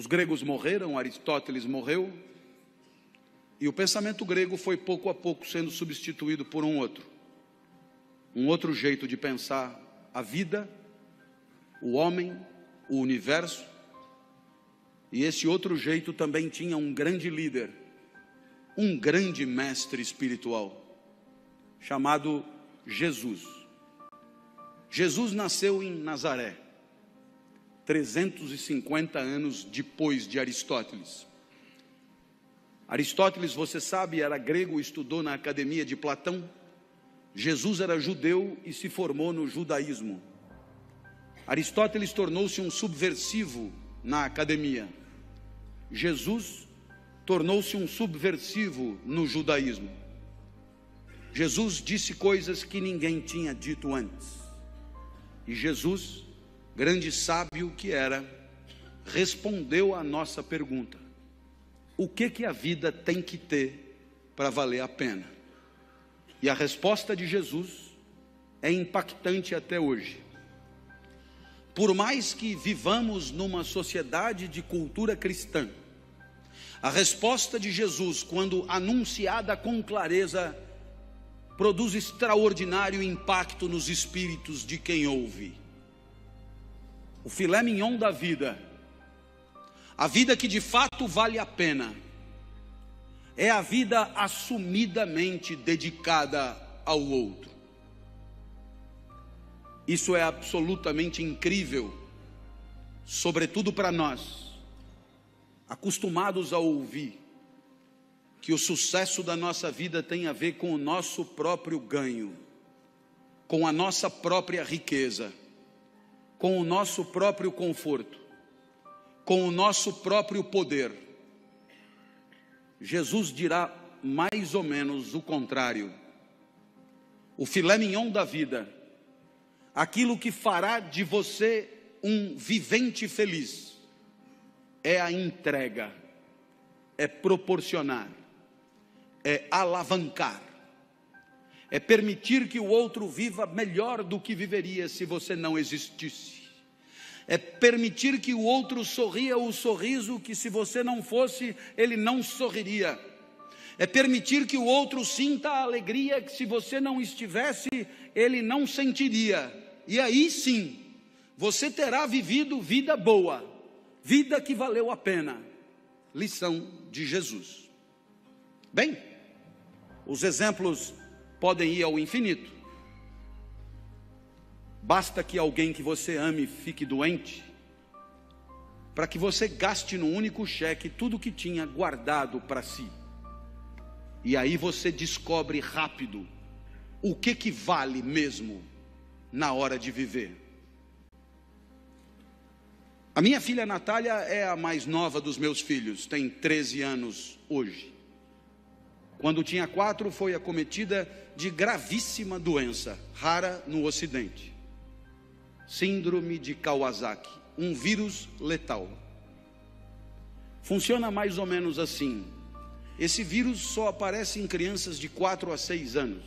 Os gregos morreram, Aristóteles morreu, e o pensamento grego foi pouco a pouco sendo substituído por um outro jeito de pensar a vida, o homem, o universo. E esse outro jeito também tinha um grande líder, um grande mestre espiritual, chamado Jesus. Jesus nasceu em Nazaré, 350 anos depois de Aristóteles. Aristóteles, você sabe, era grego, estudou na academia de Platão. Jesus era judeu e se formou no judaísmo. Aristóteles tornou-se um subversivo na academia. Jesus tornou-se um subversivo no judaísmo. Jesus disse coisas que ninguém tinha dito antes. E Jesus, grande sábio que era, respondeu à nossa pergunta: o que a vida tem que ter para valer a pena? E a resposta de Jesus é impactante até hoje. Por mais que vivamos numa sociedade de cultura cristã, a resposta de Jesus, quando anunciada com clareza, produz extraordinário impacto nos espíritos de quem ouve. O filé mignon da vida, a vida que de fato vale a pena, é a vida assumidamente dedicada ao outro. Isso é absolutamente incrível, sobretudo para nós, acostumados a ouvir que o sucesso da nossa vida tem a ver com o nosso próprio ganho, com a nossa própria riqueza, com o nosso próprio conforto, com o nosso próprio poder. Jesus dirá mais ou menos o contrário. O filé mignon da vida, aquilo que fará de você um vivente feliz, é a entrega, é proporcionar, é alavancar, é permitir que o outro viva melhor do que viveria se você não existisse, é permitir que o outro sorria o sorriso que, se você não fosse, ele não sorriria, é permitir que o outro sinta a alegria que, se você não estivesse, ele não sentiria. E aí sim, você terá vivido vida boa, vida que valeu a pena. Lição de Jesus. Bem, os exemplos podem ir ao infinito. Basta que alguém que você ame fique doente, para que você gaste num único cheque tudo que tinha guardado para si. E aí você descobre rápido o que vale mesmo na hora de viver. A minha filha Natália é a mais nova dos meus filhos, tem 13 anos hoje. Quando tinha 4, foi acometida de gravíssima doença, rara no Ocidente. Síndrome de Kawasaki, um vírus letal. Funciona mais ou menos assim. Esse vírus só aparece em crianças de 4 a 6 anos.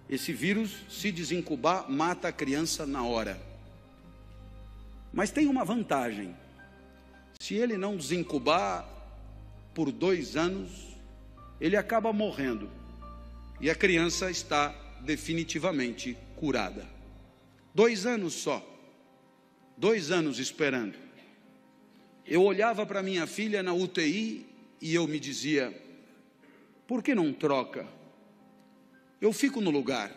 Esse vírus, se desincubar, mata a criança na hora. Mas tem uma vantagem: se ele não desincubar por 2 anos, ele acaba morrendo, e a criança está definitivamente curada. 2 anos só, 2 anos esperando. Eu olhava para minha filha na UTI e eu me dizia: por que não troca? Eu fico no lugar.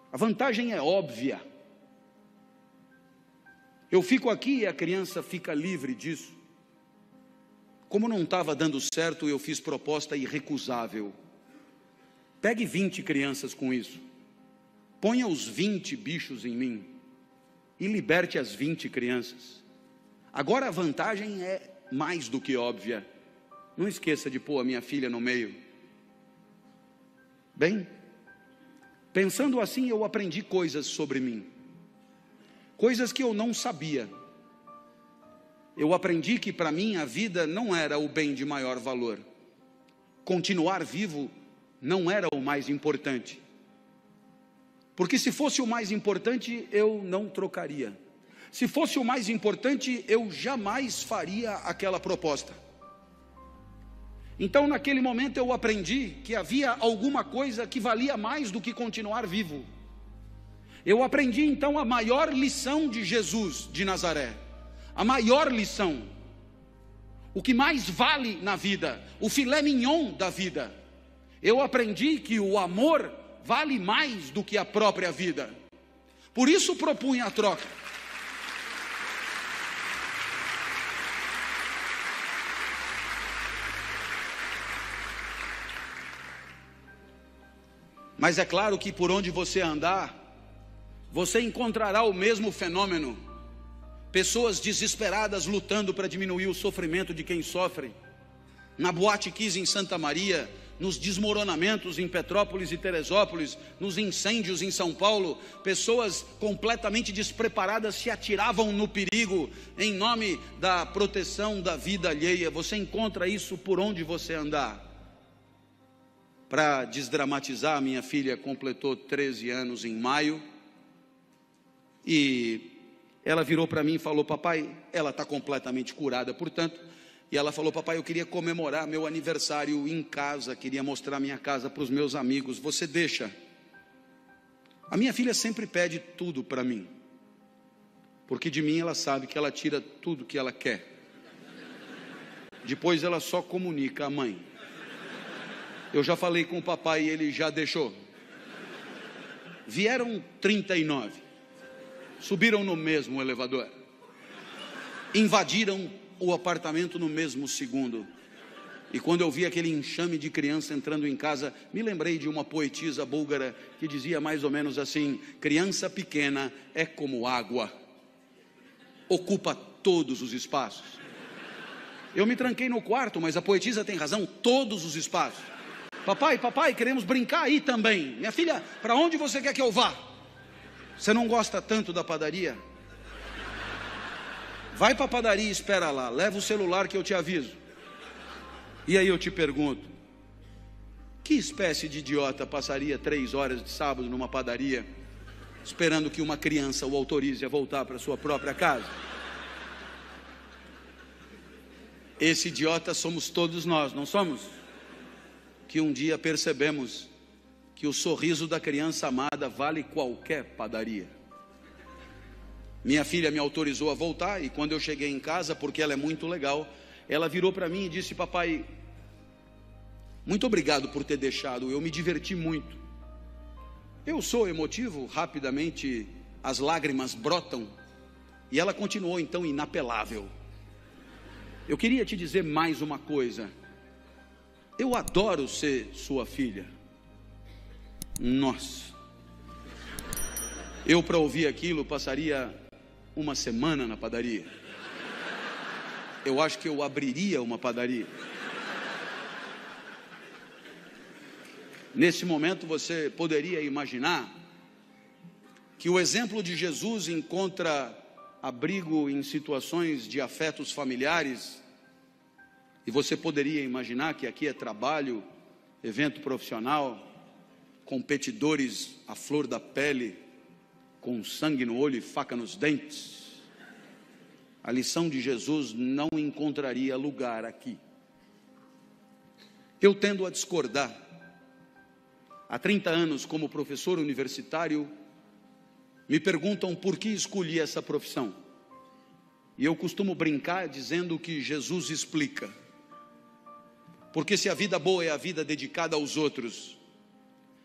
A vantagem é óbvia. Eu fico aqui e a criança fica livre disso. Como não estava dando certo, eu fiz proposta irrecusável. Pegue 20 crianças com isso. Ponha os 20 bichos em mim e liberte as 20 crianças. Agora a vantagem é mais do que óbvia. Não esqueça de pôr a minha filha no meio. Bem, pensando assim, eu aprendi coisas sobre mim. Coisas que eu não sabia. Eu aprendi que para mim a vida não era o bem de maior valor. Continuar vivo não era o mais importante. Porque se fosse o mais importante, eu não trocaria. Se fosse o mais importante, eu jamais faria aquela proposta. Então, naquele momento, eu aprendi que havia alguma coisa que valia mais do que continuar vivo. Eu aprendi, então, a maior lição de Jesus de Nazaré. A maior lição. O que mais vale na vida, o filé mignon da vida. Eu aprendi que o amor vale mais do que a própria vida. Por isso propunha a troca. Mas é claro que por onde você andar, você encontrará o mesmo fenômeno. Pessoas desesperadas lutando para diminuir o sofrimento de quem sofre. Na Boate Kiss em Santa Maria, nos desmoronamentos em Petrópolis e Teresópolis, nos incêndios em São Paulo, pessoas completamente despreparadas se atiravam no perigo em nome da proteção da vida alheia. Você encontra isso por onde você andar. Para desdramatizar, minha filha completou 13 anos em maio, e ela virou para mim e falou: papai, ela está completamente curada, portanto, e ela falou: papai, eu queria comemorar meu aniversário em casa, queria mostrar minha casa para os meus amigos, você deixa? A minha filha sempre pede tudo para mim, porque de mim ela sabe que ela tira tudo que ela quer, depois ela só comunica à mãe. Eu já falei com o papai e ele já deixou. Vieram 39, subiram no mesmo elevador, invadiram o apartamento no mesmo segundo. E quando eu vi aquele enxame de criança entrando em casa, me lembrei de uma poetisa búlgara que dizia mais ou menos assim: criança pequena é como água, ocupa todos os espaços. Eu me tranquei no quarto, mas a poetisa tem razão, todos os espaços. Papai, papai, queremos brincar aí também. Minha filha, para onde você quer que eu vá? Você não gosta tanto da padaria? Vai para a padaria e espera lá, leva o celular que eu te aviso. E aí eu te pergunto, que espécie de idiota passaria 3 horas de sábado numa padaria, esperando que uma criança o autorize a voltar para sua própria casa? Esse idiota somos todos nós, não somos? Que um dia percebemos que o sorriso da criança amada vale qualquer padaria. Minha filha me autorizou a voltar, e quando eu cheguei em casa, porque ela é muito legal, ela virou para mim e disse: papai, muito obrigado por ter deixado, eu me diverti muito. Eu sou emotivo, rapidamente as lágrimas brotam, e ela continuou então inapelável: eu queria te dizer mais uma coisa, eu adoro ser sua filha. Nossa, eu para ouvir aquilo passaria uma semana na padaria. Eu acho que eu abriria uma padaria. Nesse momento você poderia imaginar que o exemplo de Jesus encontra abrigo em situações de afetos familiares. E você poderia imaginar que aqui é trabalho, evento profissional, competidores à flor da pele, com sangue no olho e faca nos dentes. A lição de Jesus não encontraria lugar aqui. Eu tendo a discordar. Há 30 anos, como professor universitário, me perguntam por que escolhi essa profissão. E eu costumo brincar dizendo que Jesus explica. Porque se a vida boa é a vida dedicada aos outros,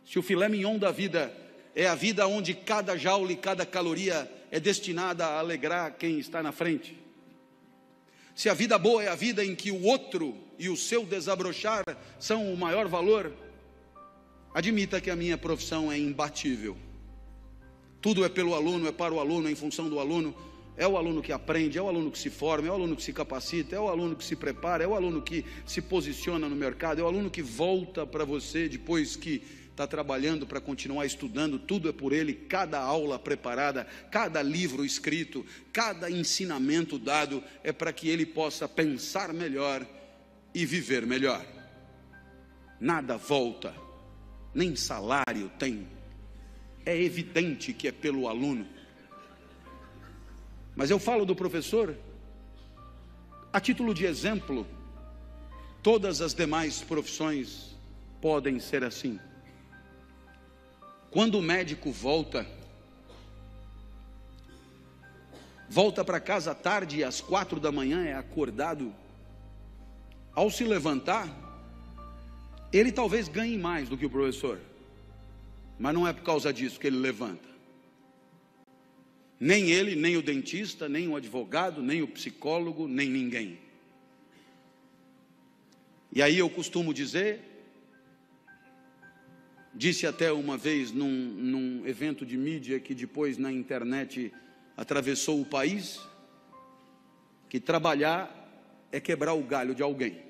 se o filé mignon da vida é a vida onde cada joule e cada caloria é destinada a alegrar quem está na frente, se a vida boa é a vida em que o outro e o seu desabrochar são o maior valor, admita que a minha profissão é imbatível. Tudo é pelo aluno, é para o aluno, é em função do aluno. É o aluno que aprende, é o aluno que se forma, é o aluno que se capacita, é o aluno que se prepara, é o aluno que se posiciona no mercado, é o aluno que volta para você depois que está trabalhando para continuar estudando. Tudo é por ele, cada aula preparada, cada livro escrito, cada ensinamento dado é para que ele possa pensar melhor e viver melhor. Nada volta, nem salário tem. É evidente que é pelo aluno. Mas eu falo do professor a título de exemplo. Todas as demais profissões podem ser assim. Quando o médico volta para casa à tarde e às 4 da manhã é acordado, ao se levantar, ele talvez ganhe mais do que o professor, mas não é por causa disso que ele levanta. Nem ele, nem o dentista, nem o advogado, nem o psicólogo, nem ninguém. E aí eu costumo dizer, disse até uma vez num evento de mídia que depois na internet atravessou o país, que trabalhar é quebrar o galho de alguém.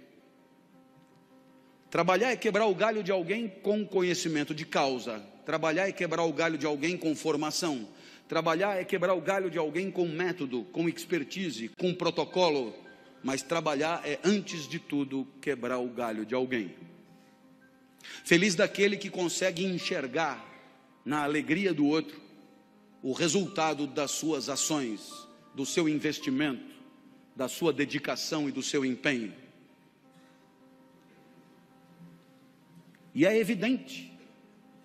Trabalhar é quebrar o galho de alguém com conhecimento de causa. Trabalhar é quebrar o galho de alguém com formação. Trabalhar é quebrar o galho de alguém com método, com expertise, com protocolo. Mas trabalhar é, antes de tudo, quebrar o galho de alguém. Feliz daquele que consegue enxergar na alegria do outro o resultado das suas ações, do seu investimento, da sua dedicação e do seu empenho. E é evidente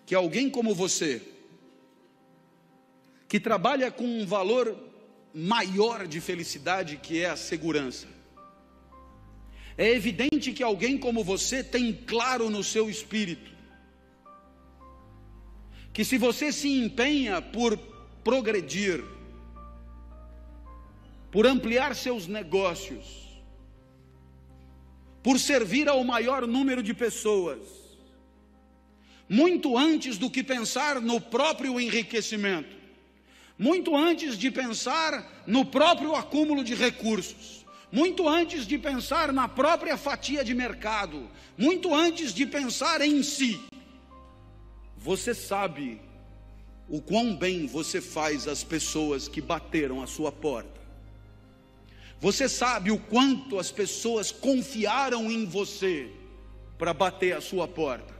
que alguém como você, que trabalha com um valor maior de felicidade, que é a segurança, é evidente que alguém como você tem claro no seu espírito que se você se empenha por progredir, por ampliar seus negócios, por servir ao maior número de pessoas, muito antes do que pensar no próprio enriquecimento, muito antes de pensar no próprio acúmulo de recursos, muito antes de pensar na própria fatia de mercado, muito antes de pensar em si, você sabe o quão bem você faz às pessoas que bateram à sua porta. Você sabe o quanto as pessoas confiaram em você para bater à sua porta.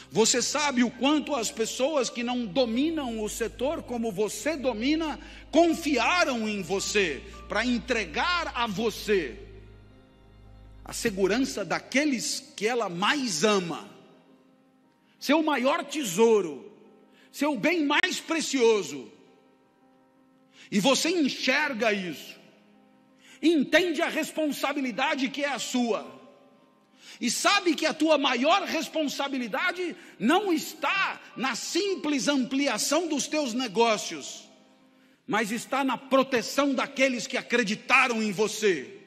Você sabe o quanto as pessoas que não dominam o setor como você domina, confiaram em você para entregar a você a segurança daqueles que ela mais ama, seu maior tesouro, seu bem mais precioso. E você enxerga isso, entende a responsabilidade que é a sua, e sabe que a tua maior responsabilidade não está na simples ampliação dos teus negócios, mas está na proteção daqueles que acreditaram em você,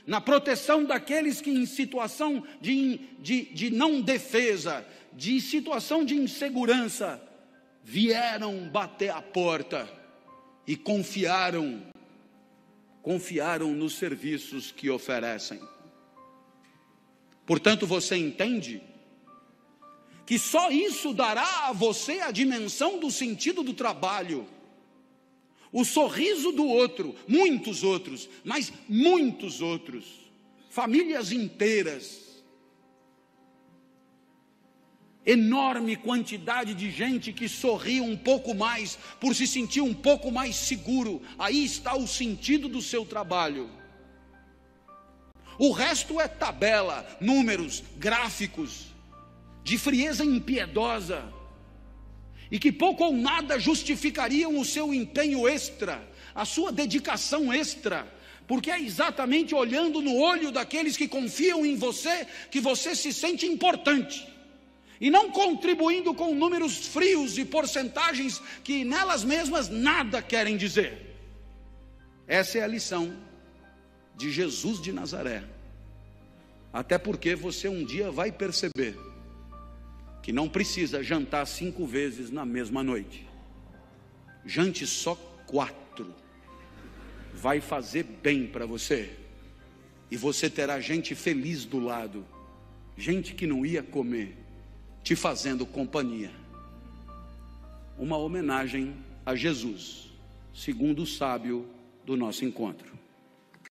na proteção daqueles que em situação de não defesa, de situação de insegurança, vieram bater a porta e confiaram nos serviços que oferecem. Portanto, você entende que só isso dará a você a dimensão do sentido do trabalho, o sorriso do outro, muitos outros, mas muitos outros, famílias inteiras, enorme quantidade de gente que sorri um pouco mais, por se sentir um pouco mais seguro. Aí está o sentido do seu trabalho. O resto é tabela, números, gráficos, de frieza impiedosa, e que pouco ou nada justificariam o seu empenho extra, a sua dedicação extra, porque é exatamente olhando no olho daqueles que confiam em você, que você se sente importante, e não contribuindo com números frios e porcentagens que nelas mesmas nada querem dizer. Essa é a lição de Jesus de Nazaré. Até porque você um dia vai perceber que não precisa jantar 5 vezes na mesma noite. Jante só 4. Vai fazer bem para você. E você terá gente feliz do lado, gente que não ia comer, te fazendo companhia. Uma homenagem a Jesus, segundo o sábio do nosso encontro.